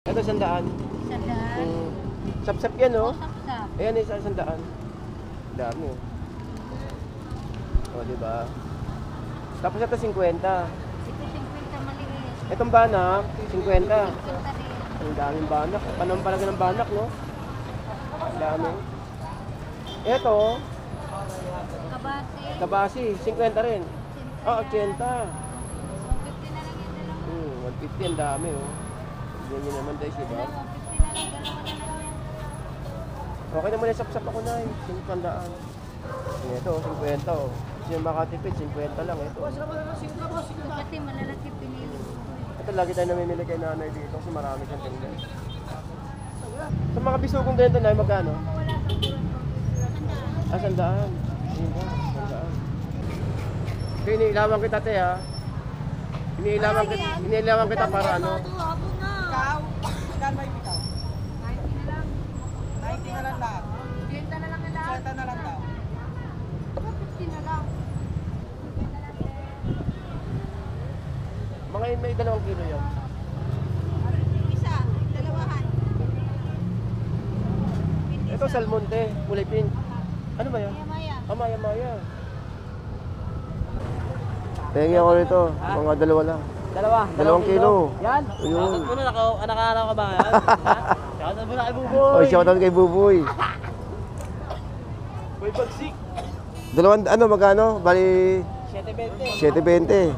Ito, 100. 100. Sap-sap yan, no? Sap-sap. Ayan, isa 100. Dami, oh. O, diba? Tapos ito, 50. Ito 50 maliit. Itong banak, 50. 50 rin. Ang daming banak. Panahon pala ng banak, no? Ang dami. Ito, Kabasi. kabasi, 50 rin. Ah, 80. 150 na lang yan dalawa. 150, ang dami, oh. Yan yun naman, guys, diba? 150 na lang, dalawa na lang yan. Okay naman yung sap-sap ako na, 50. Ito, 50, oh. Kasi yung makatipid, 50 lang, ito. Ito kasi malalaki pinili ko. Ito, lagi tayo namimili kay nanay dito kasi marami siyang tingnan. Sa mga bisugong ganito na, magkano? Wala sa kurang ko. 100. 100. Ayun ba? 100. Kaya iniilawan kita, te, ha? Iniilawan kita para ano? Ikaw, ilan may bitaw? 90 na lang. 90 na lang lahat. 30 na lang ang lahat. 30 na lang daw. 50 na lang. Mga may 2 kilo yan. Isa, dalawahan. Ito, salmon, te. Kulay pink. Ano ba yan? Maya. Ah, maya-maya. Pengi ako rito. Mga 2 lang. 2 kilo. Yan. Ayun. Shoutout mo na, nakakaraw ka ba ngayon? Shoutout mo na kay Buboy. Oh, shoutout kay Buboy. Boy Bagsik. Ano, magkano? Bali, 7.20. 7.20.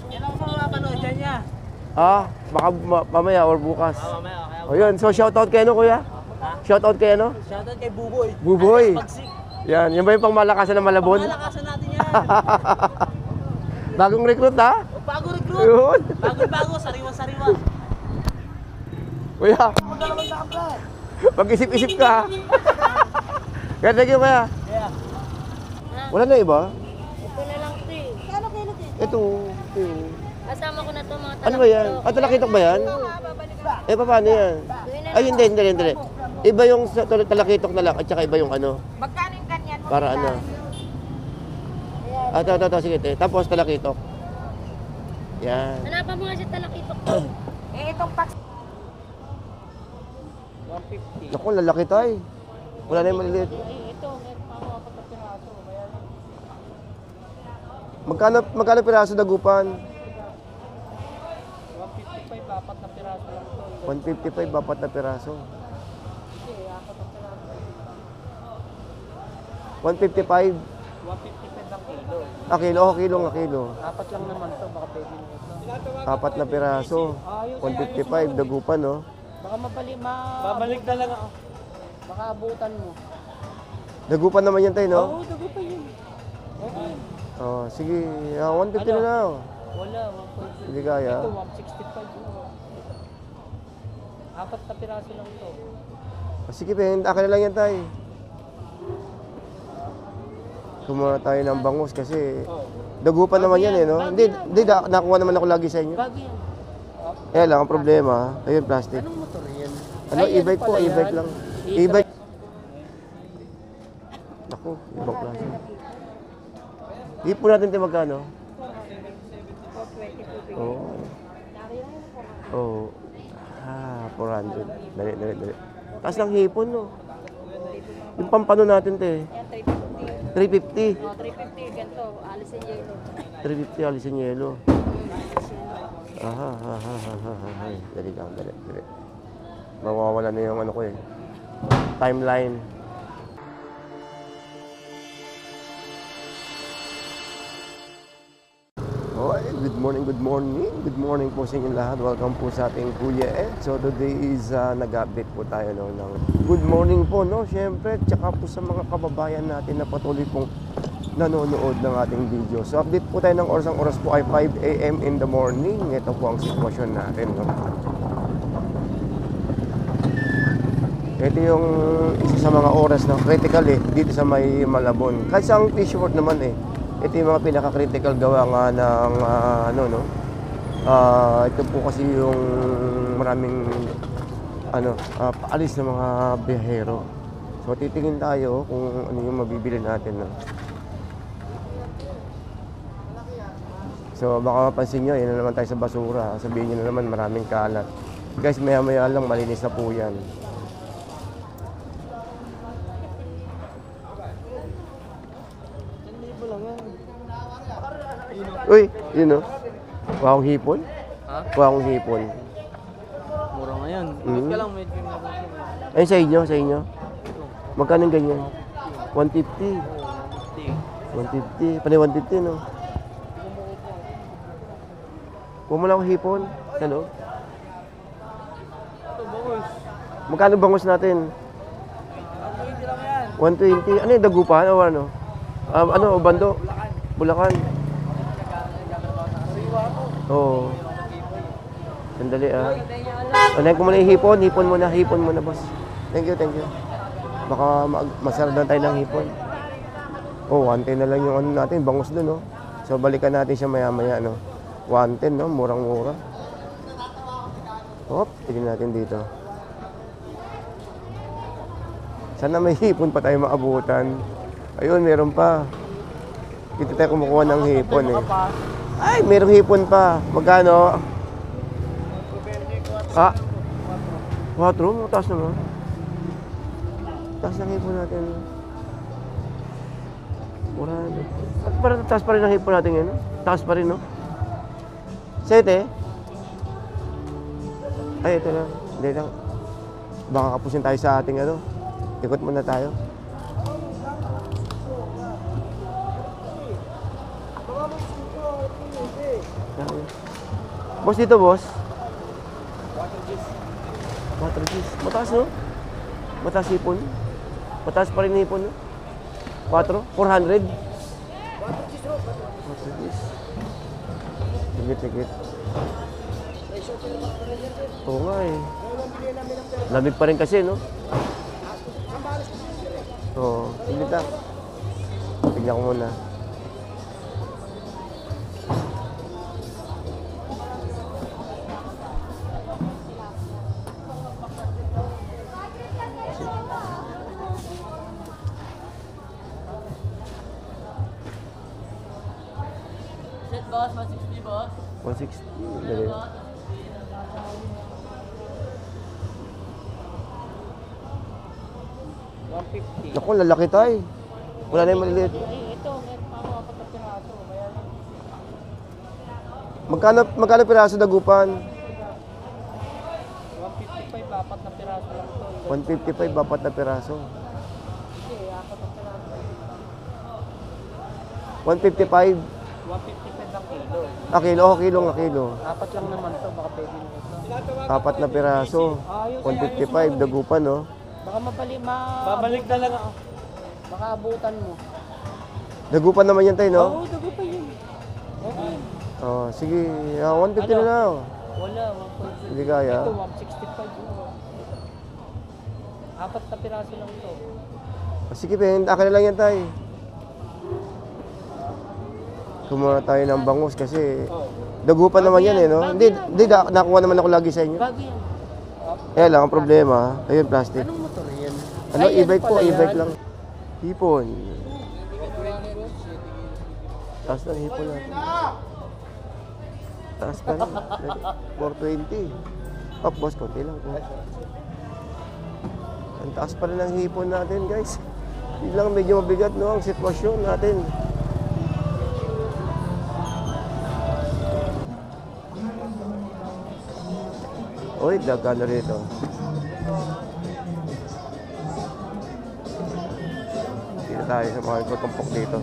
Yan ang mga mapanood dyan niya. Ah, baka mamaya or bukas. Mamaya, kaya. O yun, so shoutout kay ano, kuya? Ha? Shoutout kay ano? Shoutout kay Buboy. Buboy. Bagsik. Yan, yun ba yung pangmalakasan ng Malabon? Malakasan natin yan. Bagong recruit, ha? O, bago recruit. Yun. Bago, sariwa-sariwa. Kuya, mag-isip-isip ka, ha? Kaya thank you, kuya. Yeah. Wala na iba? Ito na lang ito eh. Kano kayo natin? Ito. Kasama ko na to mga Ano ba yan? Ah, talakitok ba yan? Eh, paano yan? Ay, hindi. Iba yung talakitok na lang at saka iba yung ano. Magkano yung ganyan mo? Para ano. Ah, ito, sige. Tapos talakitok. Yan. Hanapan mo nga si talakitok. Eh, itong box. 150. Naku, lalaki tayo. Wala na yung maliliit. Ito, meron pa ako 4 na piraso. Magkano piraso dagupan? 155, apat na piraso lang to. 155, 4 na piraso. Hindi, apat na piraso. 155. 155 ang kilo. Kilo. Apat lang naman to, baka pwede nyo ito. 4 na piraso. 155, dagupan, no? Baka babalik na lang ako. Baka abutan mo. Dagupan naman yan tayo, no? Oo, dago pa yun. Okay. Oh, sige. 150 na lang. Wala, 1.5. Hindi kaya. Ito, 165 yun. Apat na piraso lang to. Sige, akin na lang yan tayo. Kumuha tayo ng bangus kasi dagupan naman yan, eh, no? Hindi, nakuha naman ako lagi sa inyo. Bago yan. Kaya lang, ang problema, ayun, plastic. Anong motor yan? Ano, Ay, e-bike po, pala yan. e-bike lang. E-bike. Naku, ibang klase. Di po natin ito magkano? Oo. Oo. Ah, 400. Dali. Taas ng hipon, no? Yung pampano natin, te. Yan, 350. 350. 350, ganito. Alis yung yelo. 350, alisin yelo. Aha. Dali. Mawawala na yung ano ko eh. Timeline. Okay, good morning po sa inyo lahat. Welcome po sa ating Kuya Ed. So today is nag-update po tayo ng good morning po, no? Siyempre, tsaka po sa mga kababayan natin na patuloy pong nanonood ng ating video. So update po tayo ng oras po ay 5 AM in the morning. Ito po ang sitwasyon natin, no? Ito yung isa sa mga oras na critical dito sa may Malabon. Kahit sa t-shirt naman ito yung mga pinaka-critical gawa nga ng ito po kasi yung maraming paalis ng mga biyahero. So titingin tayo kung ano yung mabibili natin. No? So baka mapansin nyo, yun na naman tayo sa basura. Sabihin nyo na naman maraming kalat. Guys, maya-maya lang, malinis na po yan. Uy, yun o. Wawang hipon? Ha? Wawang hipon. Mura ngayon. Mm. Wait ka lang, medyo meron. Ayun sa inyo, sa inyo. Magkano yung ganyan? 150. 150. Panay 150, no? Kuha mo lang ako hipon. Sa loob. Ito, boys. Magkano bangos natin? 120 lang yan. 120. Ano yung dagupan o ano? Ano, bando? Bulacan. Oo. Sandali ah. Unahin ko muna yung hipon. Hipon muna boss. Thank you. Baka masarap na tayo ng hipon. Oh, 110 na lang yung ano natin, bangus doon, no? So, balikan natin siya maya-maya, no? 110, no? Murang-mura. Hop, tignan natin dito. Sana may hipon pa tayo maabutan. Ayun, meron pa. Dito tayo kumukuha ng hipon, eh. Ay, merong hipon pa. Magkano? Ah, 4? Taas naman. Taas ng hipon natin. Parang taas pa rin ang hipon natin ngayon. Taas pa rin, no? 7? Ay, ito lang. Hindi lang. Baka kapusin tayo sa ating ano. Ikot muna tayo. Boss, dito, boss. Water G's. Mataas, no? Mataas hipon. Mataas pa rin hipon, no? 4? 400? Water G's. Tigit. Oo nga eh. Lamig pa rin kasi, no? Oo. Tigit na. Tignan ko muna. Set boss, 160 boss. 160. Dali. Naku, lalaki tayo. Wala na yung maliliit. Ito, meron pa ako 4 na piraso. Kaya Magkano piraso dagupan? 155, apat na piraso lang to. 155, apat na piraso. Hindi, apat na piraso. 155. 155 lang kilo. Kilo nga kilo. Apat lang naman to, baka pwede nyo ito. Apat na piraso. 155, dagupan, no? Baka babalik na lang ako. Baka abutan mo. Dagupan naman yan tayo, no? Oo, dago pa yun. Okay. Oh, sige. 150 na lang. Wala, 1.5. Hindi kaya. Ito, 165 yun. Apat na piraso lang to. Sige, Ben. Akin na lang yan tayo. Kumuha tayo ng bangus kasi dagupan naman yan, eh, no? Hindi, nakuha naman ako lagi sa inyo. Bago yan. Kaya lang, ang problema, ayun, plastic. Anong motor yan? Ano, Ay, yan e-bike po, pala yan. e-bike lang. Hipon. Taas ng hipon natin. Taas pa rin. 420. Up, boss, konti lang po. Ang taas pa rin ng hipon natin, guys. Yun lang, medyo mabigat, no, ang sitwasyon natin. Uy, daga na rito. Dito tayo sa mga ikutumpok dito.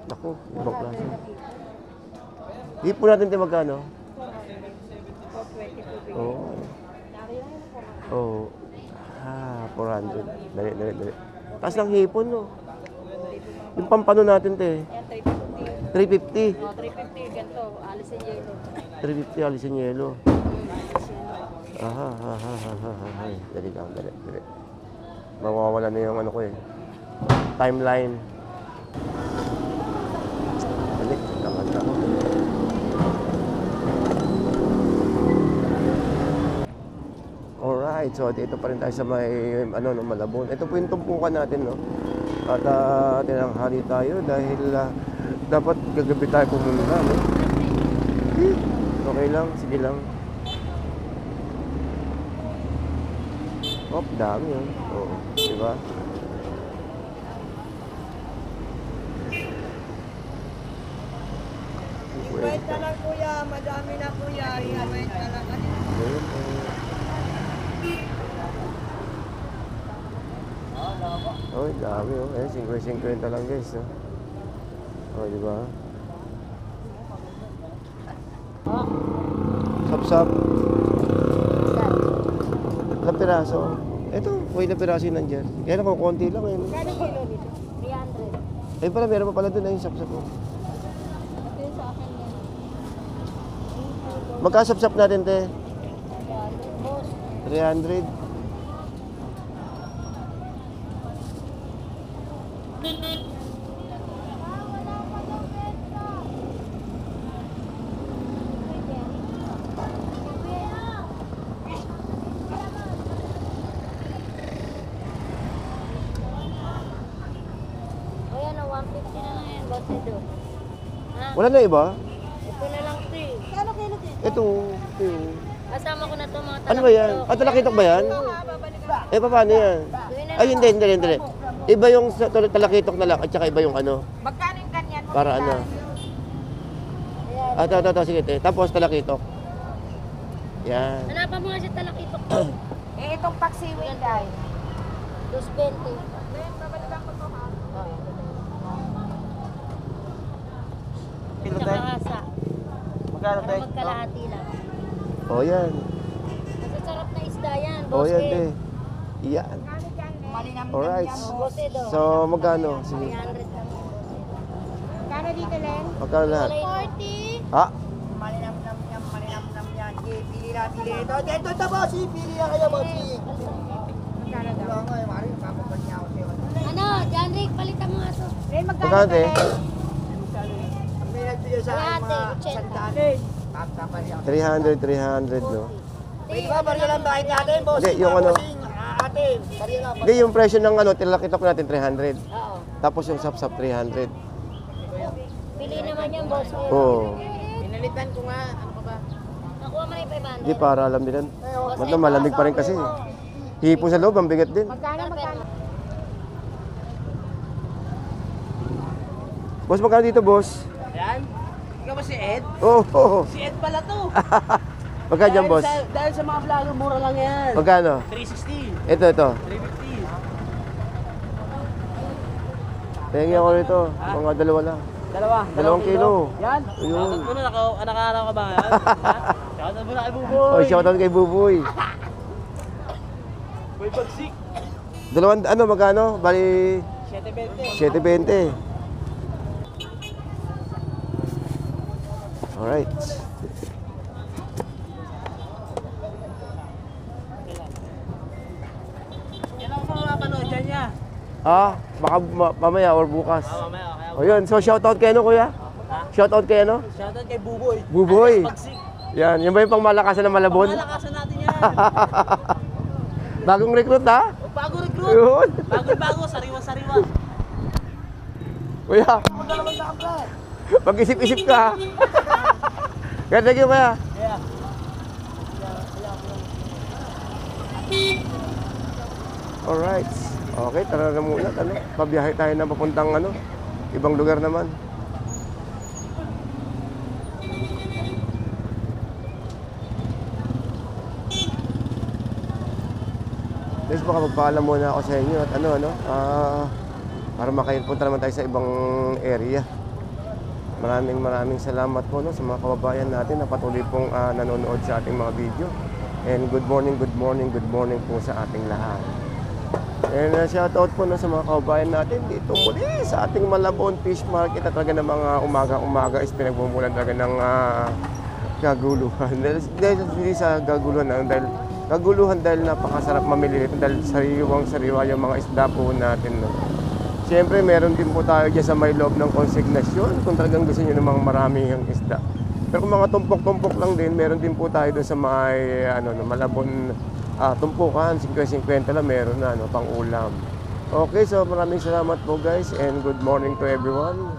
Naku, ibang klase. Hipon natin tayo magkano? 420 Oo. Oo. 400. Dali. Taas ng hipon, no? Yung pampano natin, te. Ayan, 350. 350. 350, ganito. Alis and yelo. 350, alis yung yelo. Ay, dali. Mawawala na yung ano ko eh. Timeline. Dali, kakanta ko. Alright, So dito pa rin tayo sa may Malabon. Ito po yung tumpukan natin, no. At tinanghali tayo dahil dapat gagabi tayo pumunta, no. Okay lang, sige lang. Dami yun. Oo, di ba? Invite na lang kuya, madami na kuya. Invite na lang. Ayun po. Oh, dami oh. Eh, 50-50 lang guys. No? Oh, di ba? Sap-sap. Ilang piraso? Ito, ilang piraso yun nandyan. Kaya naman, konti lang eh. No? Kano kilo dito? 300. Eh pala, meron pa pala doon yung sap-sap oh. Ito yung sa akin yan. Magkasap-sap natin, te. Boss, 300. o yan o, 150 na lang yan, boss ito. Ha? Wala na iba? Ito na lang 3. Kano kilo dito? Ito. Kasama ko na to mga Ano ba yan? Talakitok ba yan? Eh, paano yan? Ay, hindi. Iba yung talakitok na lang at saka iba yung ano. Magkano yung ganyan mo? Para ano. Ito, sige. Tapos talakitok. Yan. Hanapan mo nga siya talakitok to. Itong paksiwing guys. 220. Babalikan ko to ha. Tsaka asa. Magkano Para magkalahati lang. O, yan. Masasarap na isda yan, O, boss yan, Ed. te. Yan. Malinam Alright. Boss Ed, oh. So, magkano? Sige. 300 lang. Magkano dito Len? Magkano lahat? 40. Ha? Malinam yan. Pili na, pili. Ito bossy. Pili na kayo bossy. Magkano daw? Wala nga, mari. Papapan niya ako sa'yo. Ano, John Rick, palitan mo nga to. Len, magkano Magkano, te? May nagbigay sa akin mga 80. sandaan. Tapos niya. 300, no? Pwede ba, bariya lang bakit natin, boss? Hindi, yung ano. Ate, bariya lang. Hindi, yung presyo ng talakitok natin, 300. Oo. Tapos yung sap-sap, 300. Pili naman yan, boss Ed. Oo. Pinalitan ko nga, ano pa ba? Nakuha mo na yung 500. Hindi, para alam din. Malamig pa rin kasi. Hipo sa loob, ang bigat din. Magkano? Boss, magkano dito, boss? Yan. Ikaw ba si Ed? Oh. Si Ed pala to. Magkano dyan, boss? Dahil sa mga vlogger, mura lang yan. Magkano? 360. Ito. 350. Tingin ako rito. Mga dalawa lang. Dalawang kilo. Yan. Ayun. Shoutout mo na, nakakaraw ka ba yan? Shoutout mo na kay Buboy. Oh, shoutout kay Buboy. Boy Bagsik. Magkano? Bali, 720. 7.20. Alright. Yan ang mga mapanood dyan niya. Baka mamaya or bukas. Mamaya, kaya O yun, so shoutout kay ano, kuya? Shoutout kay ano? shoutout kay Buboy. Buboy. Bagsik. Yan ba yung pangmalakasan ng Malabon? Malakasan natin yan. Bagong recruit, ha? O, bago recruit. Yun. Bago, sariwa-sariwa. Kuya, mag-isip-isip ka, ha? Ganda kayo, kuya. Yeah. Alright. Okay, tara na muna. Pabiyahe tayo na papuntang ibang lugar naman. Guys, baka magpaalam muna ako sa inyo at para makapunta naman tayo sa ibang area. Maraming salamat po sa mga kababayan natin na patuloy pong nanonood sa ating mga video. And good morning po sa ating lahat. And shoutout po sa mga kababayan natin dito muli sa ating Malabon Fish Market at talaga ng mga umaga is pinagmumulan talaga ng kaguluhan. Dahil hindi sa kaguluhan dahil napakasarap mamili nito dahil sariwang-sariwa yung mga isda po natin. No? Siyempre, meron din po tayo dyan sa may loob ng konsignasyon kung talagang gusto nyo namang maraming isda. Pero kung mga tumpok-tumpok lang din, meron din po tayo doon sa may Malabon tumpukan, 50-50 lang meron na, no, pang ulam. Okay, so maraming salamat po guys and good morning to everyone.